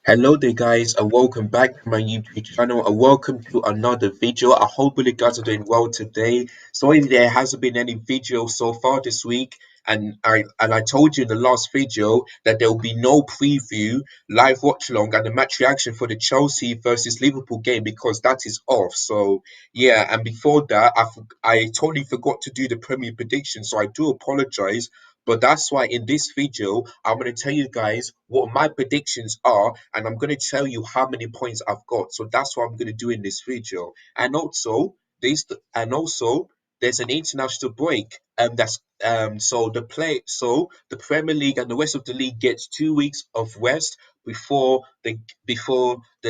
Hello there guys and welcome back to my YouTube channel and welcome to another video. I hope you guys are doing well today. Sorry there hasn't been any video so far this week, and I told you in the last video that there will be no preview, live watch along and the match reaction for the Chelsea versus Liverpool game because that is off. So yeah, and before that I totally forgot to do the Premier prediction, so I do apologize. But that's why in this video, I'm going to tell you guys what my predictions are, and I'm going to tell you how many points I've got. So that's what I'm going to do in this video. And also there's an international break, and that's so the Premier League and the rest of the league gets 2 weeks of rest before the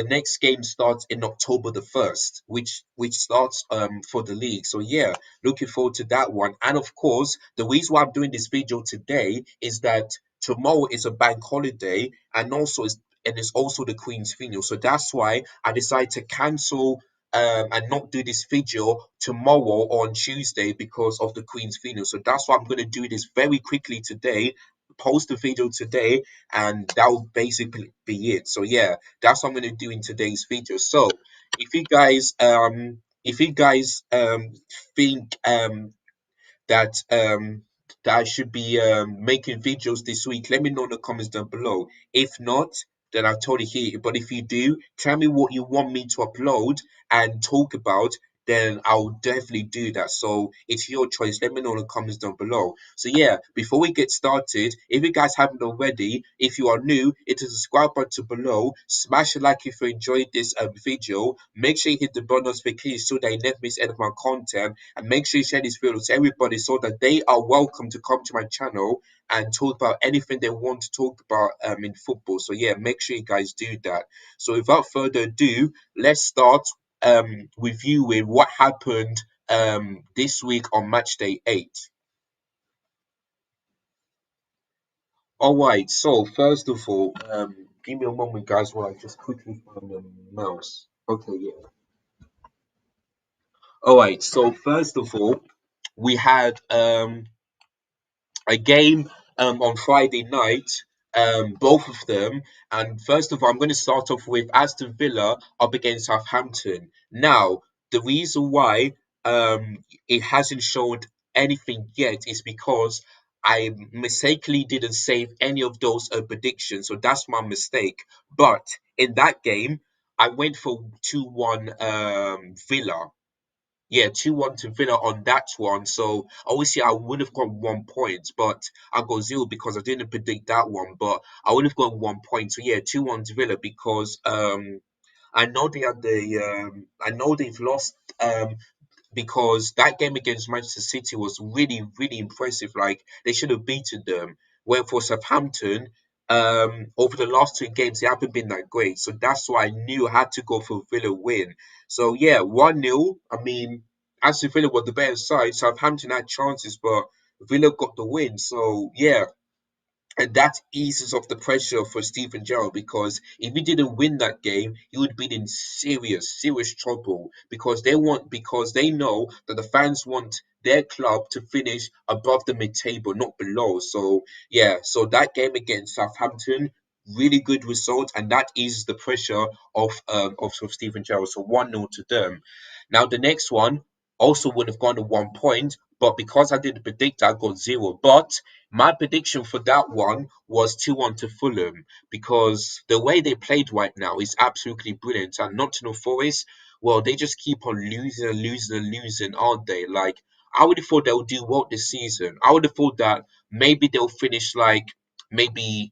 next game starts in October the 1st, which starts for the league. So yeah, looking forward to that one. And of course, the reason why I'm doing this video today is that tomorrow is a bank holiday, and it's also the Queen's funeral. So that's why I decided to cancel and not do this video tomorrow or on Tuesday because of the Queen's funeral. So that's why I'm going to do this very quickly today, post the video today, and that will basically be it. So yeah, that's what I'm going to do in today's video. So if you guys think that that I should be making videos this week, let me know in the comments down below. If not, then I'll totally hear it. But if you do, tell me what you want me to upload and talk about, then I'll definitely do that. So it's your choice. Let me know in the comments down below. So yeah, before we get started, if you guys haven't already, if you are new, hit the subscribe button below. Smash a like if you enjoyed this video. Make sure you hit the bell notification so that you never miss any of my content, and make sure you share this video to everybody so that they are welcome to come to my channel and talk about anything they want to talk about in football. So yeah, make sure you guys do that. So without further ado, let's start reviewing what happened this week on match day 8. All right, so first of all, give me a moment, guys, while I just quickly find the mouse. Okay, yeah. All right, so first of all, we had a game on Friday night, both of them. And first of all, I'm going to start off with Aston Villa up against Southampton. Now, the reason why it hasn't showed anything yet is because I mistakenly didn't save any of those predictions, so that's my mistake. But in that game, I went for 2-1 Villa. Yeah, 2-1 to Villa on that one. So obviously I would have got 1 point, but I got zero because I didn't predict that one. But I would have got 1 point. So yeah, 2-1 to Villa because I know I know they've lost because that game against Manchester City was really, really impressive. Like they should have beaten them. Where for Southampton, over the last two games, they haven't been that great. So that's why I knew I had to go for Villa win. So yeah, 1-0. I mean, Aston Villa were the better side. Southampton had chances, but Villa got the win. So yeah, and that eases off the pressure for Steven Gerrard, because if he didn't win that game, he would be in serious, serious trouble because they know that the fans want their club to finish above the mid-table, not below. So yeah, so that game against Southampton, really good result, and that eases the pressure of Steven Gerrard. So 1-0 to them. Now the next one also would have gone to 1 point, but because I didn't predict, I got zero. But my prediction for that one was 2-1 to Fulham, because the way they played right now is absolutely brilliant. And Nottingham Forest, well, they just keep on losing and losing and losing, aren't they? Like, I would have thought they'll do well this season. I would have thought that maybe they'll finish like maybe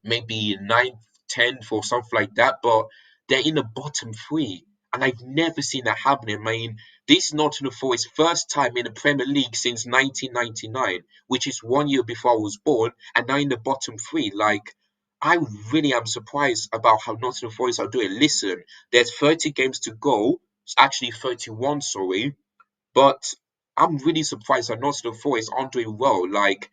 ninth, 10th or something like that, but they're in the bottom three. And I've never seen that happening. I mean, this is Nottingham Forest's first time in the Premier League since 1999, which is 1 year before I was born, and now in the bottom three. Like, I really am surprised about how Nottingham Forest are doing. Listen, there's 30 games to go. It's actually 31, sorry. But I'm really surprised that Nottingham Forest aren't doing well. Like,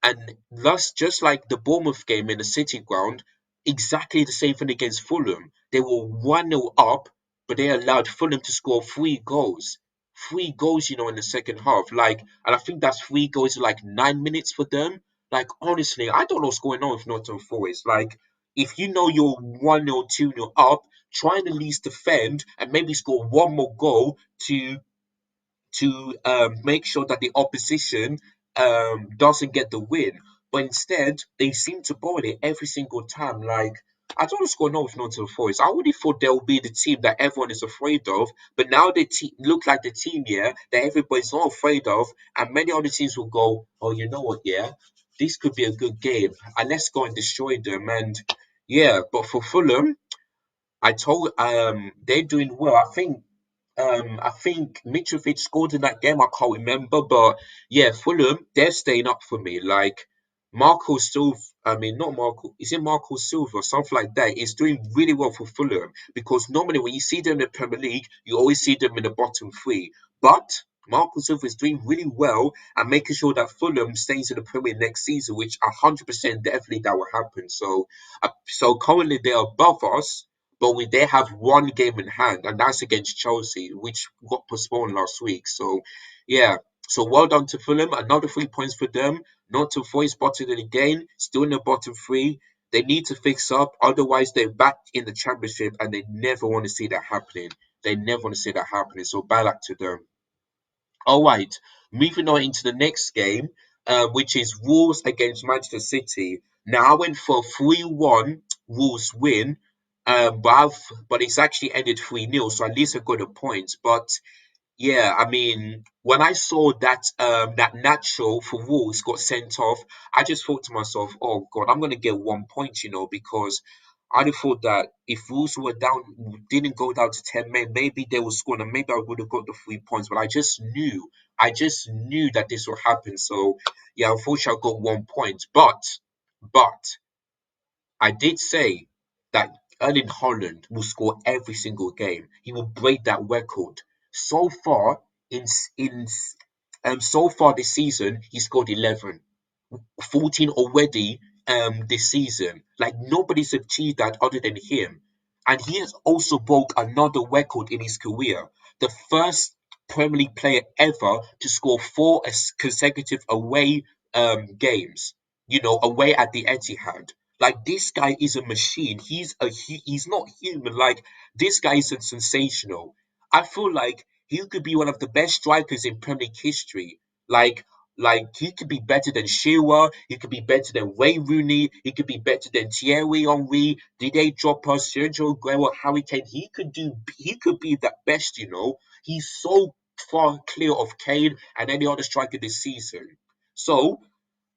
and thus, just like the Bournemouth game in the City ground, exactly the same thing against Fulham. They were 1-0 up, but they allowed Fulham to score 3 goals. 3 goals, in the second half. Like, and I think that's 3 goals in like 9 minutes for them. Like, honestly, I don't know what's going on with Nottingham Forest. Like, if you know you're 1-0, 2-0 up, try and at least defend and maybe score one more goal to make sure that the opposition doesn't get the win. But instead, they seem to boil it every single time. Like, I don't want to score no if not to the Forest. I already thought they'll be the team that everyone is afraid of, but now they look like the team, yeah, that everybody's not afraid of, and many other teams will go, oh, you know what, yeah, this could be a good game, and let's go and destroy them. And yeah, but for Fulham, I told they're doing well. I think Mitrovic scored in that game. I can't remember, but yeah, Fulham they're staying up for me. Like Marco Silva, I mean not Marco, is it Marco Silva or something like that? Is doing really well for Fulham because normally when you see them in the Premier League, you always see them in the bottom three. But Marco Silva is doing really well and making sure that Fulham stays in the Premier League next season, which 100% definitely that will happen. So currently they're above us, but they have one game in hand, and that's against Chelsea, which got postponed last week. So, yeah. So well done to Fulham. Another 3 points for them. Not to voice bottom again. Still in the bottom three. They need to fix up, otherwise they're back in the championship, and they never want to see that happening. They never want to see that happening. So bad luck to them. All right, moving on into the next game, which is Wolves against Manchester City. Now I went for a 3-1 Wolves win, but it's actually ended 3-0, so at least I got a point. But yeah, I mean, when I saw that Nacho for Wolves got sent off, I just thought to myself, "Oh God, I'm gonna get 1 point," because I'd have thought that if Wolves were down, didn't go down to 10 men, maybe they would score, and maybe I would have got the 3 points. But I just knew that this would happen. So yeah, unfortunately, I got 1 point. But I did say that Erling Haaland will score every single game. He will break that record. So far in in so far this season, he scored 11. 14 already this season. Like nobody's achieved that other than him. And he has also broke another record in his career. The first Premier League player ever to score four consecutive away games, away at the Etihad. Like this guy is a machine. He's not human. Like this guy is sensational. I feel like he could be one of the best strikers in Premier League history. Like he could be better than Shearer, he could be better than Wayne Rooney, he could be better than Thierry Henry, Didier Drogba, Sergio Aguero, Harry Kane. He could be the best. He's so far clear of Kane and any other striker this season. So,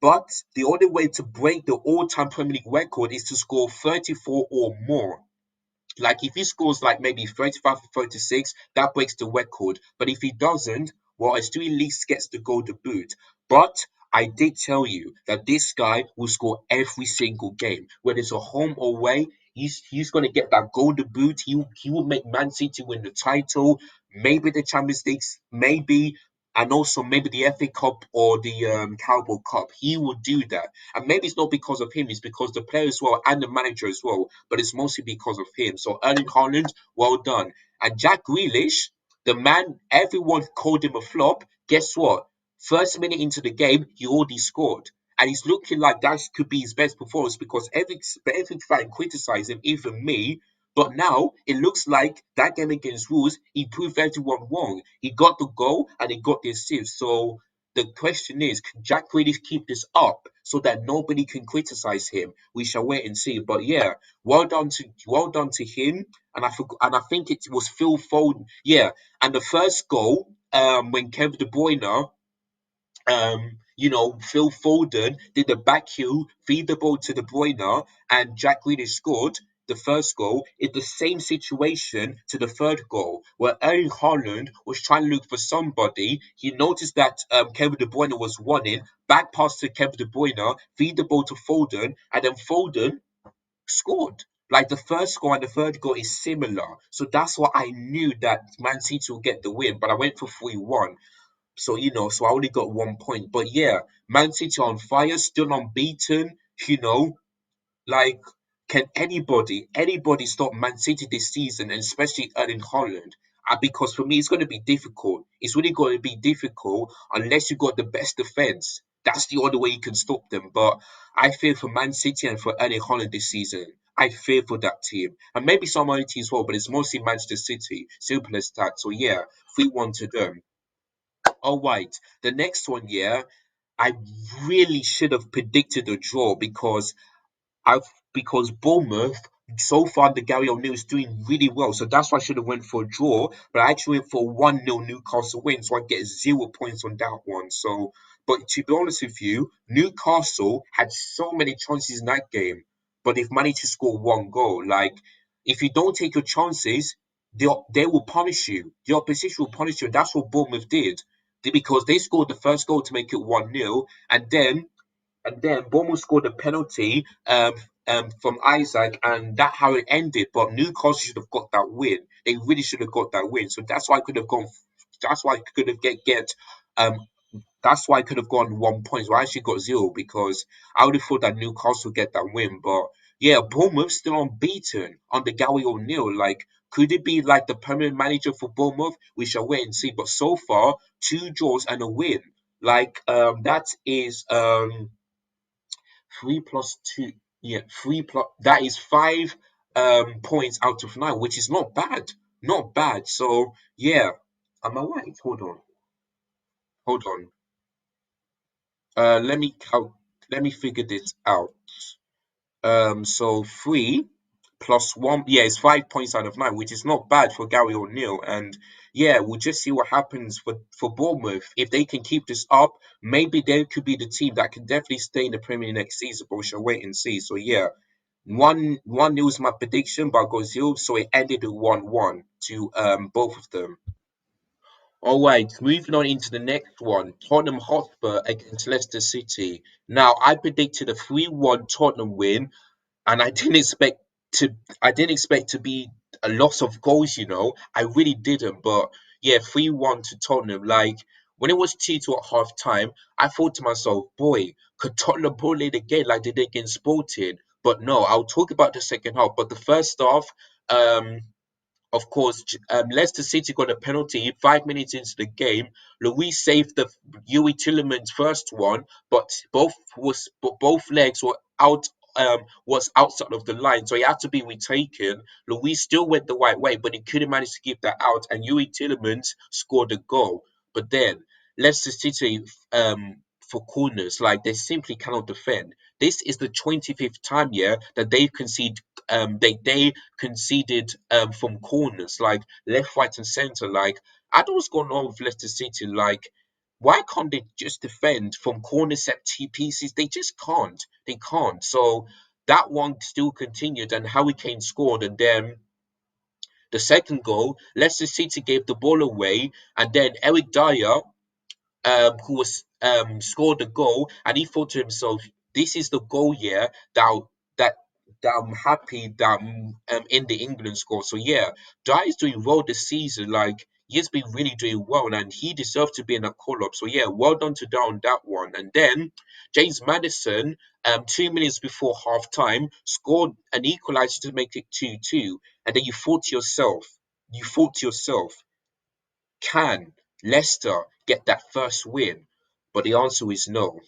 but the only way to break the all-time Premier League record is to score 34 or more. Like if he scores like maybe 35 or 36, that breaks the record. But if he doesn't, well, it still at least gets the golden boot. But I did tell you that this guy will score every single game, whether it's a home or away. He's gonna get that golden boot. He will make Man City win the title, maybe the Champions League, maybe, and also maybe the FA Cup or the Carabao Cup. He will do that, and maybe it's not because of him. It's because the player as well and the manager as well. But it's mostly because of him. So Erling Haaland, well done. And Jack Grealish, the man everyone called him a flop. Guess what? First minute into the game, he already scored. And he's looking like that could be his best performance because every fan criticized him, even me. But now it looks like that game against Wolves, he proved everyone wrong. He got the goal and he got the assist. So the question is, can Jack Grealish keep this up so that nobody can criticize him? We shall wait and see. But yeah, well done to him. And I think it was Phil Foden. Yeah, and the first goal, when Kevin De Bruyne Phil Foden did the back heel, feed the ball to De Bruyne, and Jack Grealish scored the first goal. In the same situation to the third goal, where Erling Haaland was trying to look for somebody. He noticed that Kevin De Bruyne was running, back pass to Kevin De Bruyne, feed the ball to Foden, and then Foden scored. Like the first goal and the third goal is similar. So that's why I knew that Man City will get the win, but I went for 3-1. So I only got 1 point. But yeah, Man City on fire, still unbeaten. You know, like, can anybody stop Man City this season, and especially Erling Haaland? Because for me, it's going to be difficult. It's really going to be difficult unless you got the best defense. That's the only way you can stop them. But I feel for Man City and for Erling Haaland this season, I fear for that team. And maybe some other teams as well, but it's mostly Manchester City. Simple as that. So yeah, 3-1 to them. All right. The next one, yeah, I really should have predicted a draw I've because Bournemouth so far the Gary O'Neill is doing really well, so that's why I should have went for a draw. But I actually went for 1-0 Newcastle win, so I get 0 points on that one. So, but to be honest with you, Newcastle had so many chances in that game, but they've managed to score one goal. Like, if you don't take your chances, they will punish you. The opposition will punish you. And that's what Bournemouth did. Because they scored the first goal to make it 1-0, and then Bournemouth scored a penalty from Isaac, and that how it ended. But Newcastle should have got that win. They really should have got that win. So that's why I could have gone. That's why I could have get um. That's why I could have gone 1 point. So I actually got zero because I would have thought that Newcastle would get that win. But yeah, Bournemouth still unbeaten under Gary O'Neill. Like, could it be like the permanent manager for Bournemouth? We shall wait and see. But so far, two draws and a win. Like that is 3 plus 2, yeah, 3 plus, that is 5 points out of 9, which is not bad. Not bad. So yeah. Am I right? Hold on. Let me count, let me figure this out. So 3 plus 1, yeah, it's 5 points out of 9, which is not bad for Gary O'Neill. And yeah, we'll just see what happens for Bournemouth. If they can keep this up, maybe they could be the team that can definitely stay in the Premier League next season, but we shall wait and see. So yeah, one nil is my prediction, but I got zero, so it ended at 1-1 to both of them. All right, moving on into the next one, Tottenham Hotspur against Leicester City. Now, I predicted a 3-1 Tottenham win, and to I didn't expect to be a loss of goals, I really didn't. But yeah, 3-1 to Tottenham. Like, when it was 2-2 at half time, I thought to myself, boy, could Tottenham pull it again like they did against Sporting? But no, I'll talk about the second half. But the first half, um of course, Leicester City got a penalty 5 minutes into the game. Luis saved the Yui Tillerman's first one, but both legs were out. Was outside of the line, so he had to be retaken. Luis still went the right way, but he couldn't manage to keep that out, and Yui Tillemans scored a goal. But then Leicester City, for corners, like, they simply cannot defend. This is the 25th time, yeah, that they've conceded. They conceded from corners, like left, right, and centre. Like, I don't know what's going on with Leicester City. Like, why can't they just defend from corner set pieces? They just can't. They can't. So that one still continued, and Harry Kane scored, and then the second goal, Leicester City gave the ball away, and then Eric Dyer, who was scored a goal, and he thought to himself, "This is the goal, yeah, that that I'm happy that I'm in the England squad." So yeah, Dyer is doing well this season. Like, he has been really doing well, and he deserves to be in a call up. So yeah, well done to Dyer on that one. And then James Maddison, 2 minutes before half time, scored an equalizer to make it 2-2. And then you thought to yourself, can Leicester get that first win? But the answer is no,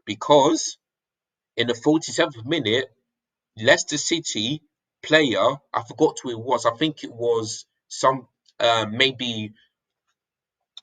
because in the 47th minute, Leicester City player, I forgot who it was. I think it was some maybe,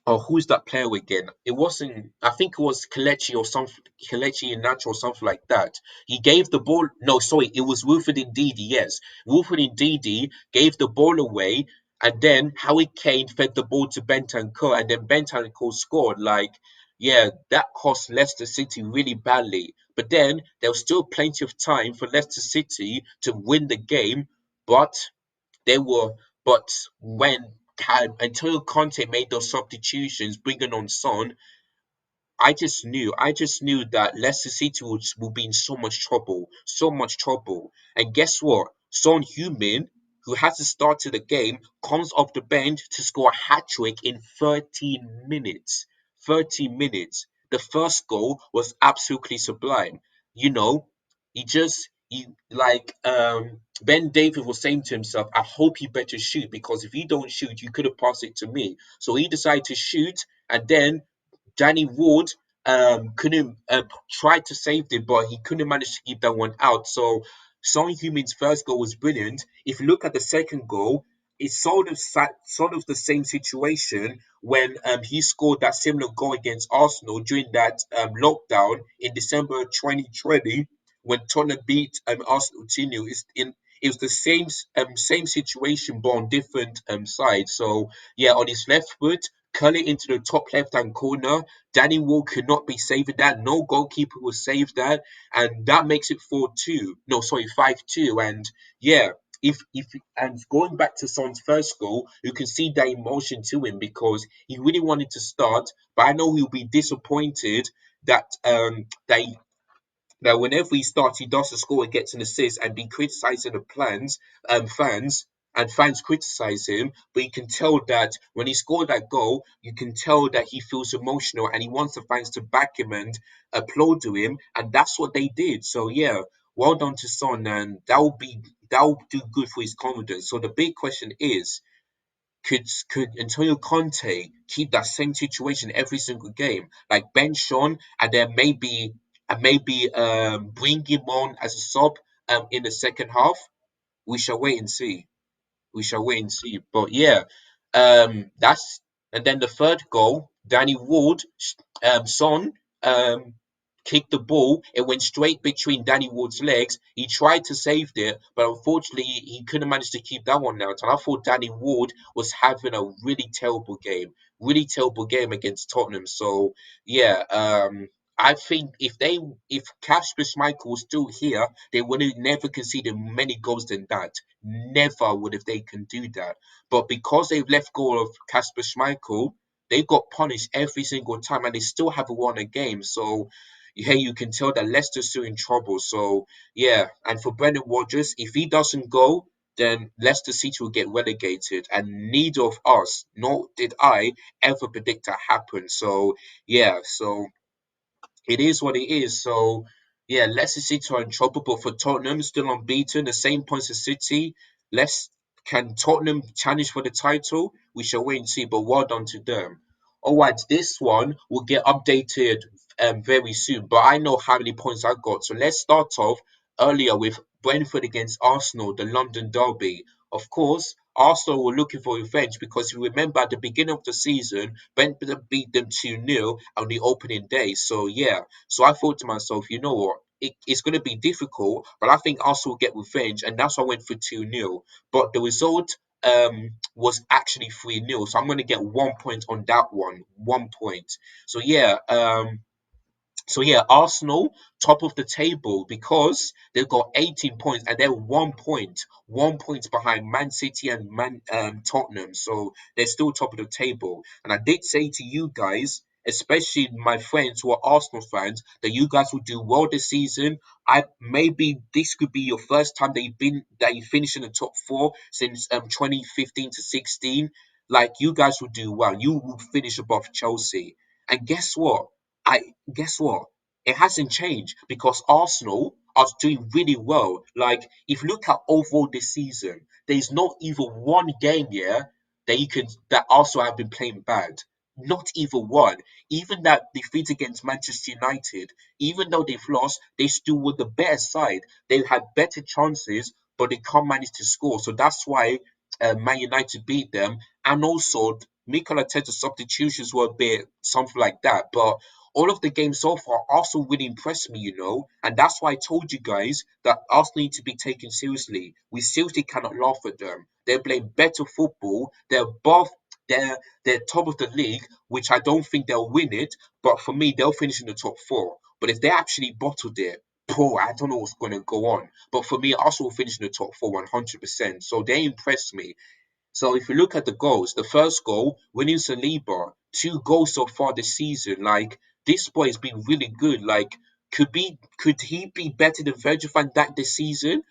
oh, who's that player again? It wasn't. I think it was Kelechi or something, Kelechi Iheanacho or something like that. He gave the ball. No, sorry, it was Wilfred Ndidi. Yes, Wilfred Ndidi gave the ball away, and then Harry Kane fed the ball to Bentancur, and then Bentancur scored. Like, yeah, that cost Leicester City really badly. But then there was still plenty of time for Leicester City to win the game, but they were, but when Antonio Conte made those substitutions, bringing on Son, I just knew that Leicester City would be in so much trouble, so much trouble. And guess what? Son Heung-min, who hasn't started the game, comes off the bench to score a hat trick in 13 minutes. 13 minutes. The first goal was absolutely sublime. You know, he like Ben David was saying to himself, I hope you better shoot, because if you don't shoot, you could have passed it to me. So he decided to shoot, and then Danny Ward couldn't tried to save it, but he couldn't manage to keep that one out. So Son Heung-min's first goal was brilliant. If you look at the second goal, it's sort of the same situation when he scored that similar goal against Arsenal during that lockdown in December 2020 when Tottenham beat Arsenal 2-0. It was the same situation but on different sides. So yeah, on his left foot, curl it into the top left hand corner. Danny Ward could not be saving that. No goalkeeper will save that, and that makes it 4-2. No, sorry, 5-2. And yeah, if and going back to Son's first goal, you can see that emotion to him because he really wanted to start, but I know he'll be disappointed that whenever he starts, he doesn't score and gets an assist and be criticizing the fans, and fans criticize him. But you can tell that when he scored that goal, you can tell that he feels emotional and he wants the fans to back him and applaud to him, and that's what they did. So yeah, well done to Son, and that will do good for his confidence. So the big question is, could Antonio Conte keep that same situation every single game, like bench Sean and then maybe bring him on as a sub in the second half? We shall wait and see. We shall wait and see. But yeah, that's and then the third goal, Danny Ward, Son, um, kicked the ball. It went straight between Danny Ward's legs. He tried to save it, but unfortunately, he couldn't manage to keep that one out. And I thought Danny Ward was having a really terrible game against Tottenham. So yeah, I think if Kasper Schmeichel was still here, they would have never conceded many goals than that. Never would if they can do that. But because they've left go of Kasper Schmeichel, they got punished every single time and they still haven't won a game. So yeah, you can tell that Leicester's still in trouble. So yeah, and for Brendan Rodgers, if he doesn't go, then Leicester City will get relegated. And neither of us, nor did I, ever predict that happen. So yeah, so it is what it is. So yeah, Leicester City are in trouble, but for Tottenham, still unbeaten, the same points as City. Let's Can Tottenham challenge for the title? We shall wait and see. But well done to them. All right, this one will get updated very soon. But I know how many points I got. So let's start off earlier with Brentford against Arsenal, the London derby. Of course, Arsenal were looking for revenge because you remember at the beginning of the season, Brentford beat them 2-0 on the opening day. So yeah, so I thought to myself, you know what? It's going to be difficult, but I think Arsenal will get revenge, and that's why I went for 2-0. But the result was actually 3-0. So I'm going to get 1 point on that one. 1 point. So yeah, Arsenal top of the table because they've got 18 points and they're 1 point behind Man City and Tottenham. So they're still top of the table. And I did say to you guys, especially my friends who are Arsenal fans, that you guys will do well this season. I maybe this could be your first time that you finish in the top four since 2015 to 16. Like you guys will do well. You will finish above Chelsea. And I guess what? It hasn't changed because Arsenal are doing really well. Like, if you look at overall this season, there's not even one game here that Arsenal have been playing bad. Not even one. Even that defeat against Manchester United, even though they've lost, they still were the better side. They had better chances, but they can't manage to score. So that's why Man United beat them. And also, Mikel Arteta's substitutions were a bit something like that. But all of the games so far, Arsenal really impressed me, and that's why I told you guys that Arsenal need to be taken seriously. We seriously cannot laugh at them. They're playing better football. They're top of the league, which I don't think they'll win it, but for me, they'll finish in the top four. But if they actually bottled it, bro, I don't know what's going to go on. But for me, Arsenal will finish in the top four 100%. So they impressed me. So if you look at the goals, the first goal, winning Saliba, 2 goals so far this season. Like this boy has been really good. Like could he be better than Virgil van Dijk this season?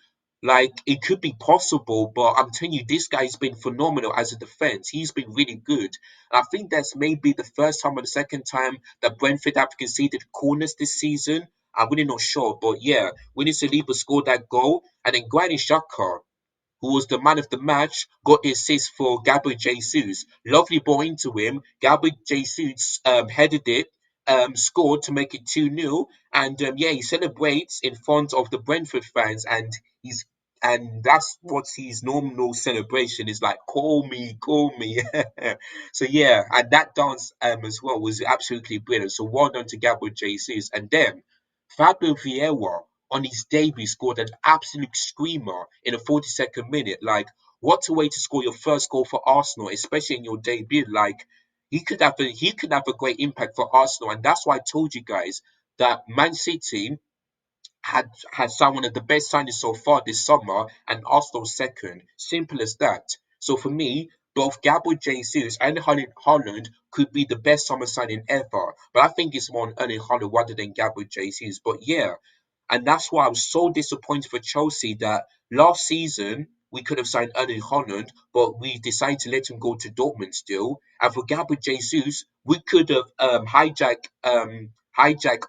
Like it could be possible, but I'm telling you, this guy's been phenomenal as a defense. He's been really good. And I think that's maybe the first time or the second time that Brentford have conceded corners this season. I'm really not sure, but yeah, winning Saliba scored that goal, and then Granit Xhaka, who was the man of the match, got the assist for Gabriel Jesus. Lovely ball into him. Gabriel Jesus headed it. scored to make it 2-0. And yeah, he celebrates in front of the Brentford fans, he's and that's what his normal celebration is like. Call me, call me. So yeah, and that dance as well was absolutely brilliant. So well done to Gabriel Jesus. And then Fabio Vieira on his debut scored an absolute screamer in the 42nd minute. Like, what a way to score your first goal for Arsenal, especially in your debut. Like, he could have a great impact for Arsenal, and that's why I told you guys that Man City had signed one of the best signings so far this summer, and Arsenal second. Simple as that. So for me, both Gabriel Jesus and Holland could be the best summer signing ever. But I think it's more on Erling Holland rather than Gabriel Jesus. But yeah, and that's why I was so disappointed for Chelsea that last season we could have signed Erling Holland, but we decided to let him go to Dortmund still. And for Gabriel Jesus, we could have hijacked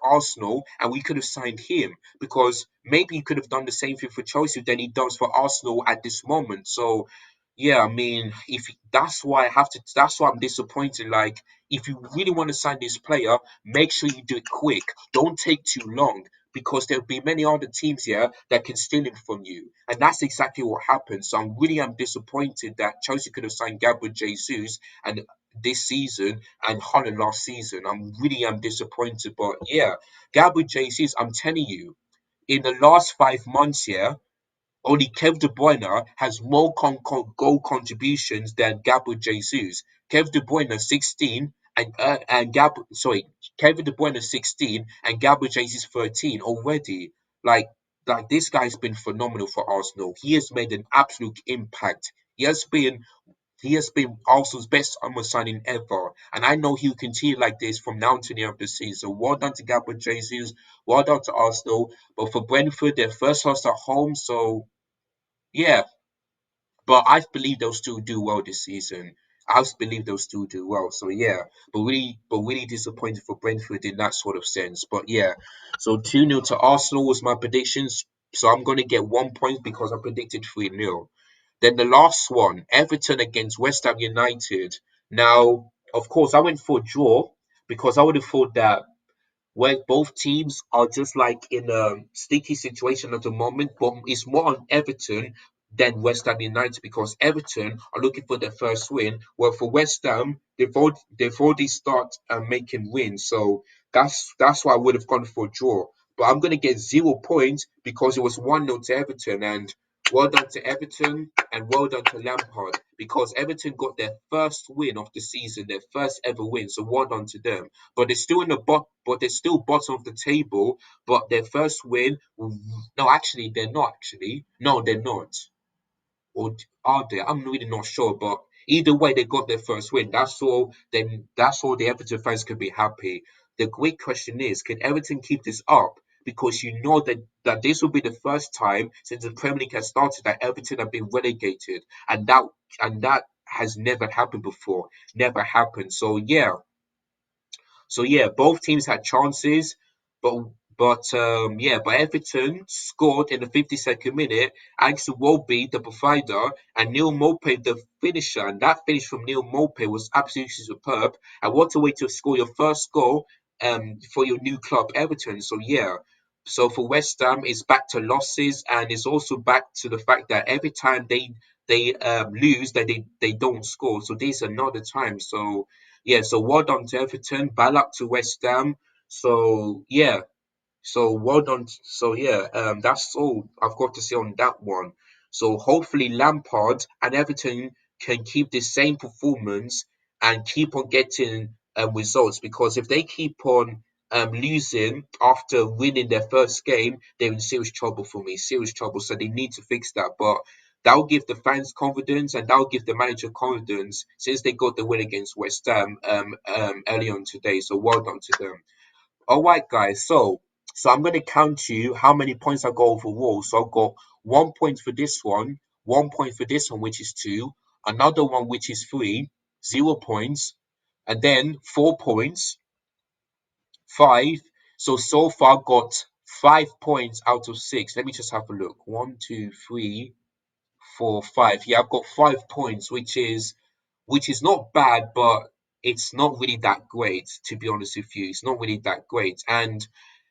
Arsenal and we could have signed him because maybe he could have done the same thing for Chelsea than he does for Arsenal at this moment. So yeah, I mean, if that's why I have to, that's why I'm disappointed. Like, if you really want to sign this player, make sure you do it quick. Don't take too long because there'll be many other teams here that can steal him from you, and that's exactly what happened. So I'm disappointed that Chelsea could have signed Gabriel Jesus and this season and Holland last season. I'm disappointed, but yeah, Gabriel Jesus, I'm telling you, in the last 5 months here, only Kev De Bruyne has more goal contributions than Gabriel Jesus. Kev De Bruyne 16 and Kevin De Bruyne 16 and Gabriel Jesus 13 already. Like like this guy's been phenomenal for Arsenal. He has made an absolute impact. He has been Arsenal's best summer signing ever, and I know he'll continue like this from now to the end of the season. Well done to Gabriel Jesus, well done to Arsenal. But for Brentford, their first loss at home, so yeah, but I believe they'll still do well this season. I believe they'll still do well. So yeah, but really disappointed for Brentford in that sort of sense. But yeah, so 2-0 to Arsenal was my predictions. So I'm gonna get 1 point because I predicted 3-0. Then the last one, Everton against West Ham United. Now, of course, I went for a draw because I would have thought that where both teams are just like in a sticky situation at the moment, but it's more on Everton than West Ham United because Everton are looking for their first win. Well, for West Ham, they've already started making wins, so that's why I would have gone for a draw. But I'm gonna get 0 points because it was 1-0 to Everton, and well done to Everton and well done to Lampard because Everton got their first win of the season, their first ever win. So well done to them, but they're still bottom of the table. But their first win, no, actually, they're not. Actually, no, they're not. Or are they? I'm really not sure. But either way, they got their first win. That's all. Then that's all the Everton fans can be happy. The great question is, can Everton keep this up? Because you know that this will be the first time since the Premier League has started that Everton have been relegated, and that has never happened before. Never happened. So yeah, both teams had chances, but but Everton scored in the 52nd minute. Alex Iwobi, the provider, and Neil Maupay, the finisher, and that finish from Neil Maupay was absolutely superb. And what a way to score your first goal for your new club, Everton. So yeah. So for West Ham, it's back to losses, and it's also back to the fact that every time they lose, that they don't score. So this is another time. So yeah, so well done to Everton, bad luck to West Ham. So yeah, so well done. So yeah, that's all I've got to say on that one. So hopefully Lampard and Everton can keep the same performance and keep on getting results because if they keep on losing after winning their first game, they're in serious trouble for me. Serious trouble. So they need to fix that. But that'll give the fans confidence and that'll give the manager confidence since they got the win against West Ham early on today. So well done to them. All right, guys. So I'm gonna count you how many points I got overall. So I've got 1 point for this one point for this one, which is two, another one which is three, 0 points, and then 4 points, five. So far got 5 points out of six. Let me just have a look. One, two, three, four, five. Yeah, I've got 5 points, which is not bad, but it's not really that great, to be honest with you. It's not really that great. And,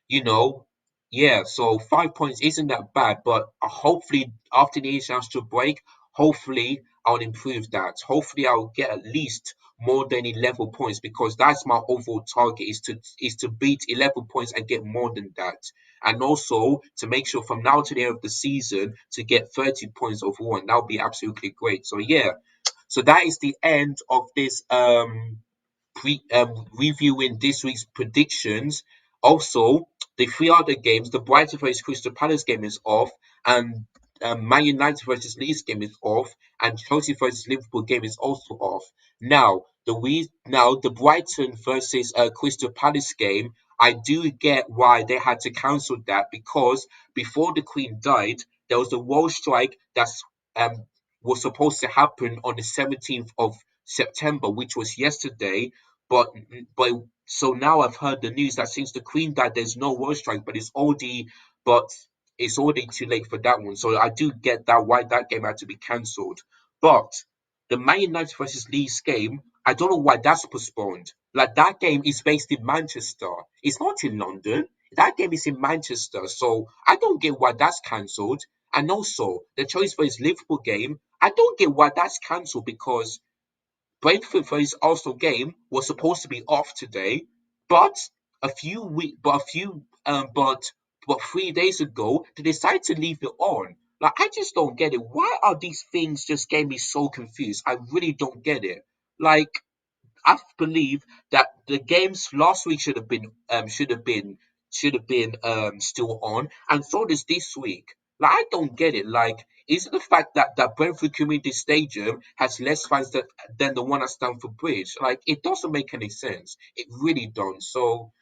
you know, yeah, so 5 points isn't that bad, but hopefully after the international break, hopefully I'll improve that. Hopefully I'll get at least more than 11 points because that's my overall target is to beat 11 points and get more than that. And also to make sure from now to the end of the season to get 30 points overall, and that would be absolutely great. So yeah, so that is the end of this reviewing this week's predictions. Also, the three other games, the Brighton versus Crystal Palace game is off, and Man United versus Leeds game is off, and Chelsea versus Liverpool game is also off. Now the Brighton versus Crystal Palace game, I do get why they had to cancel that because before the Queen died, there was a war strike that's um was supposed to happen on the 17th of September, which was yesterday, but but so now I've heard the news that since the Queen died, there's no war strike, but it's already too late for that one. So I do get that why that game had to be cancelled. But the Man United versus Leeds game, I don't know why that's postponed. Like that game is based in Manchester. It's not in London. That game is in Manchester. So I don't get why that's cancelled. And also the Chelsea versus Liverpool game, I don't get why that's cancelled because Brentford versus Arsenal game was supposed to be off today, but but 3 days ago they decided to leave it on. Like I just don't get it. Why are these things just getting me so confused? I really don't get it. Like I believe that the games last week should have been still on, and so does this week. Like I don't get it. Like, is it the fact that Brentford Community Stadium has less fans than the one at Stamford Bridge? Like, it doesn't make any sense. It really don't. So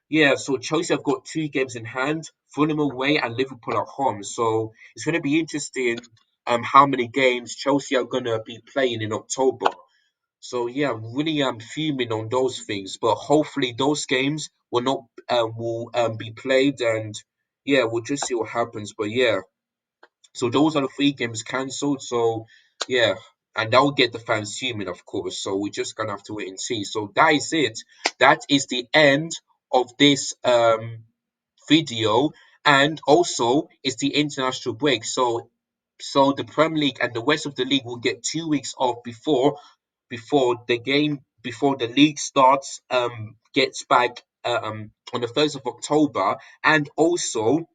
yeah, so Chelsea have got two games in hand, Fulham away and Liverpool at home. So it's going to be interesting how many games Chelsea are going to be playing in October. So yeah, I'm really fuming on those things, but hopefully those games will be played, and yeah, we'll just see what happens. But yeah, so those are the three games cancelled. So yeah, and that will get the fans fuming, of course. So we're just gonna have to wait and see. So that is it. That is the end of this video, and also it's the international break. So the Premier League and the rest of the league will get 2 weeks off before the league starts gets back on the 1st of October, and also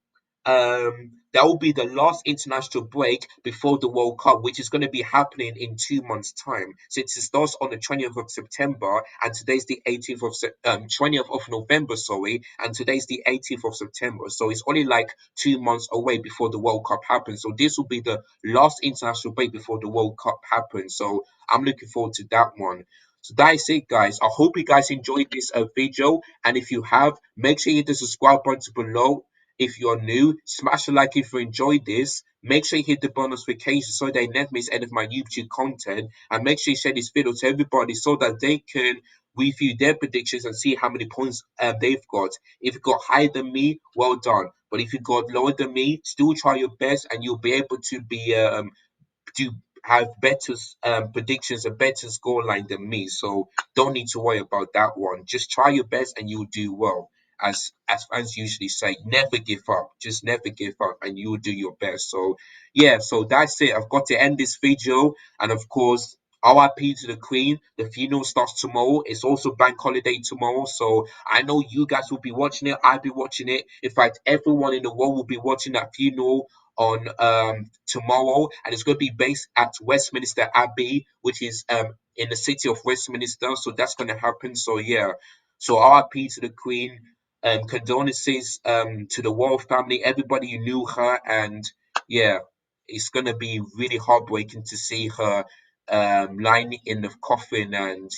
that will be the last international break before the World Cup, which is going to be happening in 2 months' time. Since it starts on the 20th of September, and today's the 20th of November, sorry, and today's the 18th of September. So it's only like 2 months away before the World Cup happens. So this will be the last international break before the World Cup happens. So I'm looking forward to that one. So that is it, guys. I hope you guys enjoyed this video, and if you have, make sure you hit the subscribe button below. If you're new, smash the like if you enjoyed this. Make sure you hit the bell notification so they never miss any of my YouTube content. And make sure you share this video to everybody so that they can review their predictions and see how many points they've got. If you got higher than me, well done. But if you got lower than me, still try your best and you'll be able to have better predictions, a better scoreline than me. So don't need to worry about that one. Just try your best and you'll do well. As fans usually say, never give up. Just never give up and you'll do your best. So yeah, so that's it. I've got to end this video. And of course, RIP to the Queen. The funeral starts tomorrow. It's also bank holiday tomorrow. So I know you guys will be watching it. I'll be watching it. In fact, everyone in the world will be watching that funeral on tomorrow, and it's going to be based at Westminster Abbey, which is in the city of Westminster. So that's going to happen. So yeah, so RIP to the Queen. Condolences to the royal family, everybody who knew her, and yeah, it's going to be really heartbreaking to see her lying in the coffin, and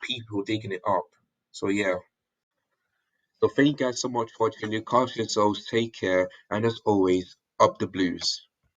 people digging it up. So yeah. So thank you guys so much for watching. Your yourselves, take care, and as always, up the blues.